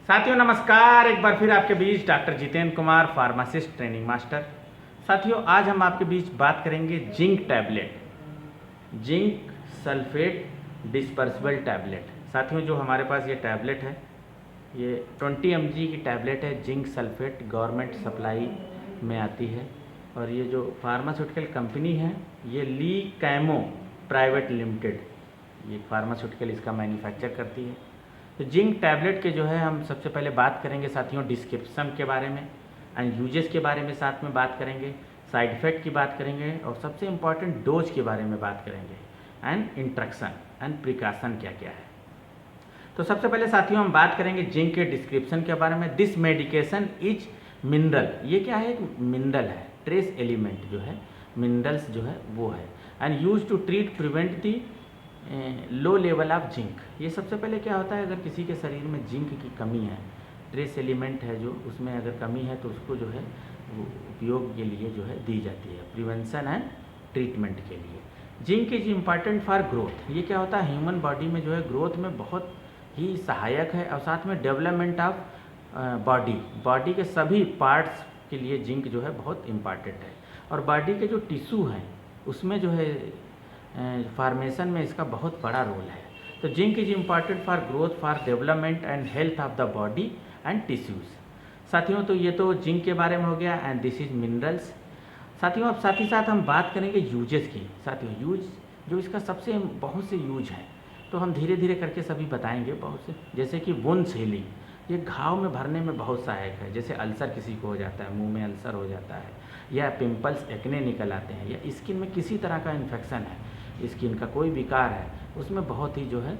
साथियों नमस्कार, एक बार फिर आपके बीच doctor Jitendra Kumar, pharmacist training master. साथियों आज हम आपके बीच बात करेंगे zinc tablet, zinc sulphate dispersible tablet. साथियों जो हमारे पास ये टैबलेट है, ये 20 mg की टैबलेट है। जिंक सल्फेट गवर्नमेंट सप्लाई में आती है और ये जो फार्मास्यूटिकल कंपनी है ये ली कैमो प्राइवेट लिमिटेड, ये फार्मास्यूटिकल इसका मैन्युफैक्चर करती है। तो जिंक टैबलेट के जो है हम सबसे पहले बात करेंगे साथियों डिस्क्रिप्शन के बारे में एंड यूजेस के बारे में, साथ में बात करेंगे साइड इफ़ेक्ट की बात करेंगे और सबसे इम्पॉर्टेंट डोज के बारे में बात करेंगे एंड इंट्रक्शन एंड प्रिकॉशन क्या क्या है। तो सबसे पहले साथियों हम बात करेंगे जिंक के डिस्क्रिप्शन के बारे में। दिस मेडिकेशन इज मिनरल, ये क्या है, एक मिनरल है, ट्रेस एलिमेंट जो है, मिनरल्स जो है वो है, and use to treat prevent the low level of zinc. ये सबसे पहले क्या होता है, अगर किसी के शरीर में जिंक की कमी है, ट्रेस एलिमेंट है जो उसमें अगर कमी है तो उसको जो है वो उपयोग के लिए जो है दी जाती है, प्रिवेंशन एंड ट्रीटमेंट के लिए। Zinc is important for growth, ये क्या होता है ह्यूमन बॉडी में जो है ग्रोथ में बहुत ही सहायक है और साथ में डेवलपमेंट ऑफ बॉडी के सभी पार्ट्स के लिए जिंक जो है बहुत इम्पॉर्टेंट है। और बॉडी के जो टिश्यू हैं उसमें जो है फार्मेशन में इसका बहुत बड़ा रोल है। तो zinc is important for growth, for development and health of the body and tissues. साथियों तो ये तो जिंक के बारे में हो गया एंड दिस इज मिनरल्स। साथियों अब साथ ही साथ हम बात करेंगे यूजेस की। साथियों यूज जो इसका सबसे बहुत से यूज हैं तो हम धीरे धीरे करके सभी बताएंगे बहुत से, जैसे कि वुंड्स हीलिंग, ये घाव में भरने में बहुत सहायक है। जैसे अल्सर किसी को हो जाता है, मुंह में अल्सर हो जाता है, या पिंपल्स एक्ने निकल आते हैं, या स्किन में किसी तरह का इन्फेक्शन है, स्किन का कोई विकार है, उसमें बहुत ही जो है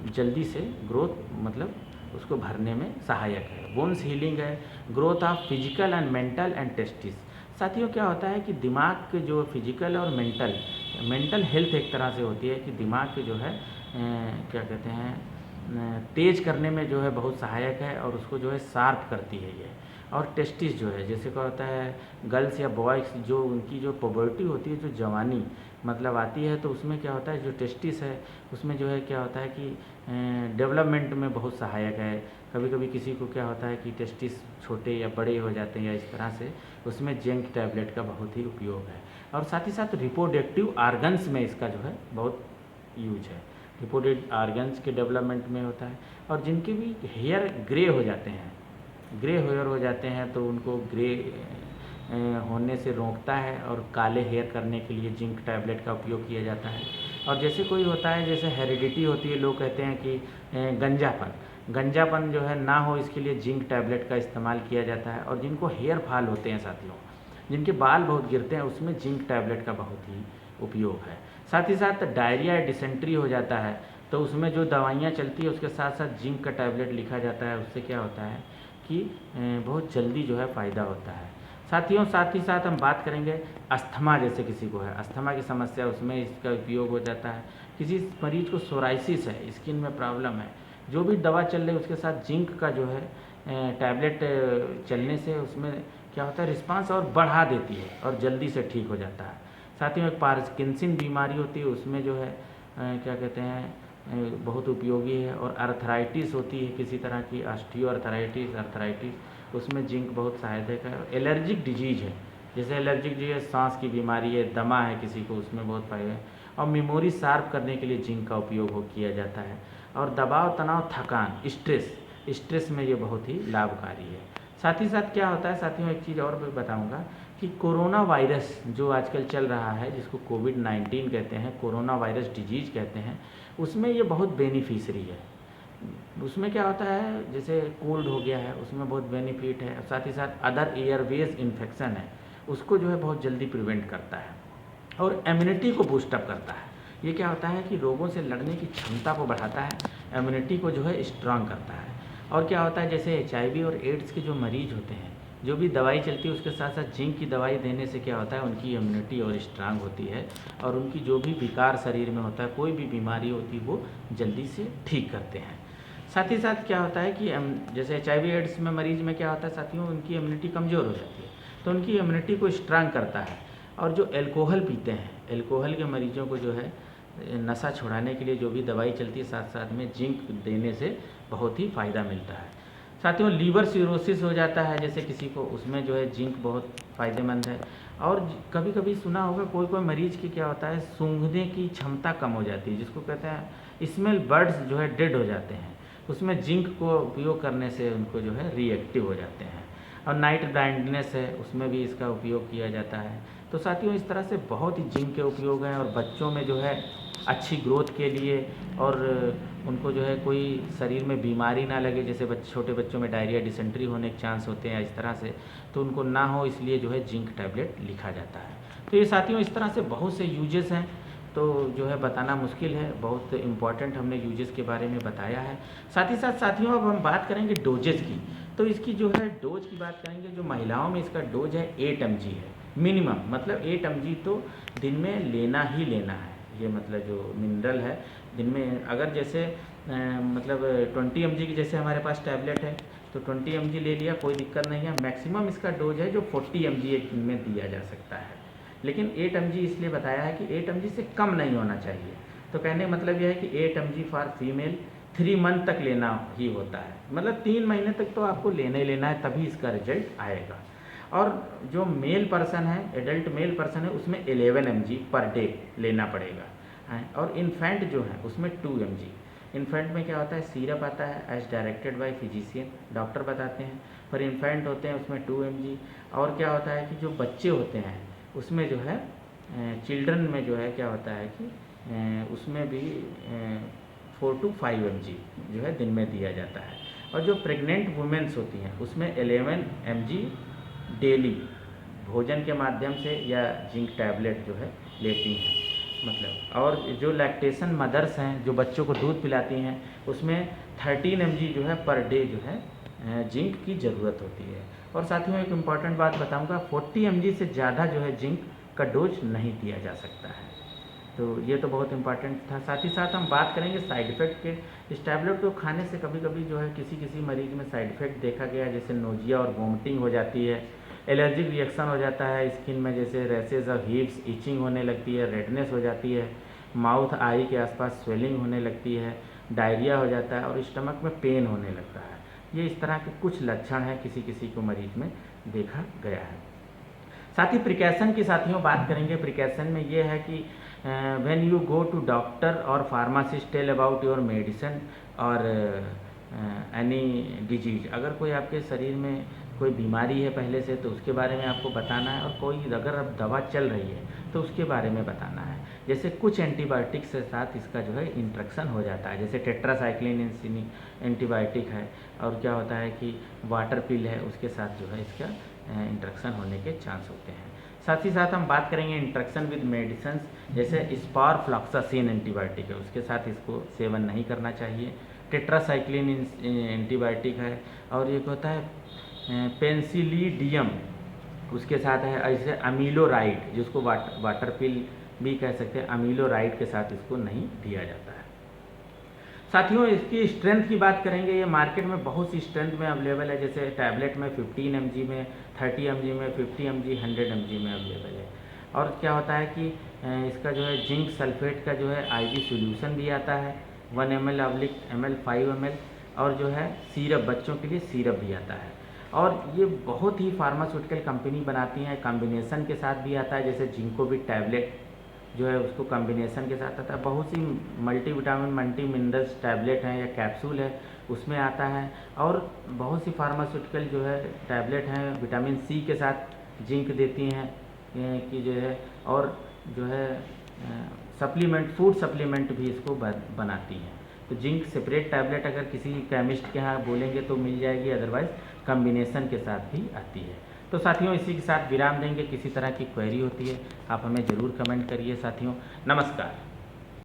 जल्दी से ग्रोथ मतलब उसको भरने में सहायक है। बोन्स हीलिंग है, growth of physical and mental and testis. साथियों क्या होता है कि दिमाग के जो फिजिकल और मेंटल हेल्थ एक तरह से होती है कि दिमाग के जो है क्या कहते हैं तेज करने में जो है बहुत सहायक है और उसको जो है शार्प करती है ये। और टेस्टिस जो है, जैसे क्या होता है गर्ल्स या बॉयज़ जो उनकी जो पुबर्टी होती है, जो जवानी मतलब आती है, तो उसमें क्या होता है जो टेस्टिस है उसमें जो है क्या होता है कि डेवलपमेंट में बहुत सहायक है। कभी कभी किसी को क्या होता है कि टेस्टिस छोटे या बड़े हो जाते हैं या इस तरह से, उसमें जिंक टैबलेट का बहुत ही उपयोग है। और साथ ही साथ रिप्रोडक्टिव आर्गन्स में इसका जो है बहुत यूज है, रिप्रोडक्टिव आर्गन्स के डेवलपमेंट में होता है। और जिनके भी हेयर ग्रे हो जाते हैं, ग्रे हेयर हो जाते हैं तो उनको ग्रे होने से रोकता है और काले हेयर करने के लिए जिंक टैबलेट का उपयोग किया जाता है। और जैसे कोई होता है, जैसे हेरिडिटी होती है, लोग कहते हैं कि गंजापन जो है ना हो, इसके लिए जिंक टैबलेट का इस्तेमाल किया जाता है। और जिनको हेयर फॉल होते हैं साथियों, जिनके बाल बहुत गिरते हैं, उसमें जिंक टैबलेट का बहुत ही उपयोग है। साथ ही साथ डायरिया या डिसेंट्री हो जाता है तो उसमें जो दवाइयाँ चलती है उसके साथ साथ जिंक का टैबलेट लिखा जाता है। उससे क्या होता है कि बहुत जल्दी जो है फ़ायदा होता है। साथियों साथ ही साथ हम बात करेंगे अस्थमा, जैसे किसी को है अस्थमा की समस्या, उसमें इसका उपयोग हो जाता है। किसी मरीज को सोराइसिस है, स्किन में प्रॉब्लम है, जो भी दवा चल रही है उसके साथ जिंक का जो है टैबलेट चलने से उसमें क्या होता है रिस्पांस और बढ़ा देती है और जल्दी से ठीक हो जाता है। साथियों एक पार्किंसन बीमारी होती है, उसमें जो है क्या कहते हैं बहुत उपयोगी है। और अर्थराइटिस होती है किसी तरह की, ऑस्टियो अर्थराइटिस, उसमें जिंक बहुत सहायक है। एलर्जिक डिजीज है, जैसे एलर्जिक डिजीज है, सांस की बीमारी है, दमा है किसी को, उसमें बहुत फायदा है। और मेमोरी शार्प करने के लिए जिंक का उपयोग किया जाता है। और दबाव, तनाव, थकान, स्ट्रेस में ये बहुत ही लाभकारी है। साथ ही साथ क्या होता है साथियों, एक चीज़ और भी बताऊंगा कि कोरोना वायरस जो आजकल चल रहा है, जिसको कोविड-19 कहते हैं, कोरोना वायरस डिजीज कहते हैं, उसमें ये बहुत बेनिफिशरी है। उसमें क्या होता है, जैसे कोल्ड हो गया है उसमें बहुत बेनिफिट है। साथ ही साथ अदर एयरवेज इन्फेक्शन है उसको जो है बहुत जल्दी प्रिवेंट करता है और इम्यूनिटी को बूस्टअप करता है। ये क्या होता है कि रोगों से लड़ने की क्षमता को बढ़ाता है, इम्यूनिटी को जो है स्ट्रांग करता है। और क्या होता है, जैसे HIV और एड्स के जो मरीज होते हैं, जो भी दवाई चलती है उसके साथ साथ जिंक की दवाई देने से क्या होता है उनकी इम्यूनिटी और स्ट्रांग होती है और उनकी जो भी विकार शरीर में होता है, कोई भी बीमारी होती है, वो जल्दी से ठीक करते हैं। साथ ही साथ क्या होता है कि जैसे HIV एड्स में मरीज में क्या होता है साथियों, उनकी इम्यूनिटी कमज़ोर हो जाती है तो उनकी इम्यूनिटी को स्ट्रांग करता है। और जो एल्कोहल पीते हैं, एल्कोहल के मरीजों को जो है नशा छुड़ाने के लिए जो भी दवाई चलती है, साथ साथ में जिंक देने से बहुत ही फ़ायदा मिलता है। साथियों लीवर सिरोसिस हो जाता है जैसे किसी को, उसमें जो है जिंक बहुत फ़ायदेमंद है। और कभी कभी सुना होगा कोई कोई मरीज की क्या होता है, सूंघने की क्षमता कम हो जाती है, जिसको कहते हैं स्मेल बर्ड्स जो है डेड हो जाते हैं, उसमें जिंक को उपयोग करने से उनको जो है रिएक्टिव हो जाते हैं। और नाइट ब्लाइंडनेस है, उसमें भी इसका उपयोग किया जाता है। तो साथियों इस तरह से बहुत ही जिंक के उपयोग हैं, और बच्चों में जो है अच्छी ग्रोथ के लिए, और उनको जो है कोई शरीर में बीमारी ना लगे, जैसे छोटे बच्चों में डायरिया डिसेंट्री होने के चांस होते हैं इस तरह से, तो उनको ना हो इसलिए जो है जिंक टैबलेट लिखा जाता है। तो ये साथियों इस तरह से बहुत से यूजेस हैं, तो जो है बताना मुश्किल है, बहुत इम्पॉर्टेंट हमने यूजेस के बारे में बताया है। साथ ही साथ साथियों अब हम बात करेंगे डोजेस की। तो इसकी जो है डोज की बात करेंगे, जो महिलाओं में इसका डोज है 8 mg है मिनिमम, मतलब 8 mg तो दिन में लेना ही लेना है। ये मतलब जो मिनरल है दिन में, अगर जैसे मतलब 20 mg की जैसे हमारे पास टैबलेट है तो 20 mg ले लिया, कोई दिक्कत नहीं है। मैक्सिमम इसका डोज है जो 40 mg एक दिन में दिया जा सकता है, लेकिन 8 mg इसलिए बताया है कि 8 mg से कम नहीं होना चाहिए। तो कहने का मतलब यह है कि 8 mg फॉर फीमेल 3 मंथ तक लेना ही होता है, मतलब 3 महीने तक तो आपको लेना ही लेना है, तभी इसका रिजल्ट आएगा। और जो मेल पर्सन है, एडल्ट मेल पर्सन है, उसमें 11 mg पर डे लेना पड़ेगा। और इन्फेंट जो है उसमें 2 mg। इन्फेंट में क्या होता है, सिरप आता है as directed by physician, doctor बताते हैं, पर इन्फेंट होते हैं उसमें 2 mg। और क्या होता है कि जो बच्चे होते हैं उसमें जो है चिल्ड्रन में जो है क्या होता है कि उसमें भी 4 to 5 mg जो है दिन में दिया जाता है। और जो प्रेग्नेंट वुमेन्स होती हैं उसमें 11 mg डेली भोजन के माध्यम से या जिंक टैबलेट जो है लेती हैं मतलब। और जो लैक्टेशन मदर्स हैं, जो बच्चों को दूध पिलाती हैं, उसमें 13 mg जो है पर डे जो है जिंक की ज़रूरत होती है। और साथियों एक इम्पॉर्टेंट बात बताऊंगा, 40 mg से ज़्यादा जो है जिंक का डोज नहीं दिया जा सकता है। तो ये तो बहुत इम्पॉर्टेंट था। साथ ही साथ हम बात करेंगे साइड इफ़ेक्ट के। इस टैबलेट को खाने से कभी कभी जो है किसी किसी मरीज में साइड इफ़ेक्ट देखा गया है, जैसे नोजिया और वोमिटिंग हो जाती है, एलर्जिक रिएक्शन हो जाता है स्किन में, जैसे रैसेज और हीट्स, इचिंग होने लगती है, रेडनेस हो जाती है, माउथ आई के आसपास स्वेलिंग होने लगती है, डायरिया हो जाता है और स्टमक में पेन होने लगता है। ये इस तरह के कुछ लक्षण हैं किसी किसी को मरीज में देखा गया है। साथ ही प्रिकॉशन की साथियों बात करेंगे। प्रिकॉशन में ये है कि when you go to doctor और pharmacist tell about your medicine और एनी डिजीज, अगर कोई आपके शरीर में कोई बीमारी है पहले से तो उसके बारे में आपको बताना है, और कोई अगर अब दवा चल रही है तो उसके बारे में बताना है। जैसे कुछ एंटीबायोटिक्स के साथ इसका जो है इंट्रैक्शन हो जाता है, जैसे टेट्रासाइक्लिन एंटीबायोटिक है, और क्या होता है कि वाटर पिल है उसके साथ जो है इसका इंट्रैक्शन होने के चांस होते हैं। साथ ही साथ हम बात करेंगे इंट्रैक्शन विद मेडिसिन, जैसे स्पारफ्लॉक्सासिन एंटीबायोटिक है उसके साथ इसको सेवन नहीं करना चाहिए। टेट्रासाइक्लिन एंटीबायोटिक है, और एक होता है पेंसिलिडियम, उसके साथ है ऐसे अमीलोराइड, जिसको वाटर पिल भी कह सकते हैं, अमीलोराइड के साथ इसको नहीं दिया जाता है। साथियों इसकी स्ट्रेंथ की बात करेंगे। ये मार्केट में बहुत सी स्ट्रेंथ में अवेलेबल है, जैसे टैबलेट में 15 mg में, 30 mg में, 50 mg, 100 mg में अवेलेबल है। और क्या होता है कि इसका जो है जिंक सल्फेट का जो है IV सोल्यूशन भी आता है 1 ml, 5 ml, और जो है सिरप, बच्चों के लिए सिरप भी आता है। और ये बहुत ही फार्मास्यूटिकल कंपनी बनाती हैं, कॉम्बिनेशन के साथ भी आता है, जैसे जिंकोविट टैबलेट जो है उसको कॉम्बिनेशन के साथ आता है। बहुत सी मल्टीविटामिन, मल्टी मिनरल्स टैबलेट हैं या कैप्सूल है उसमें आता है। और बहुत सी फार्मास्यूटिकल जो है टैबलेट हैं विटामिन C के साथ जिंक देती हैं कि जो है, और जो है सप्लीमेंट, फूड सप्लीमेंट भी इसको बनाती हैं। तो जिंक सेपरेट टैबलेट अगर किसी केमिस्ट के यहाँ बोलेंगे तो मिल जाएगी, अदरवाइज़ कॉम्बिनेशन के साथ भी आती है। तो साथियों इसी के साथ विराम देंगे। किसी तरह की क्वेरी होती है आप हमें ज़रूर कमेंट करिए साथियों। नमस्कार।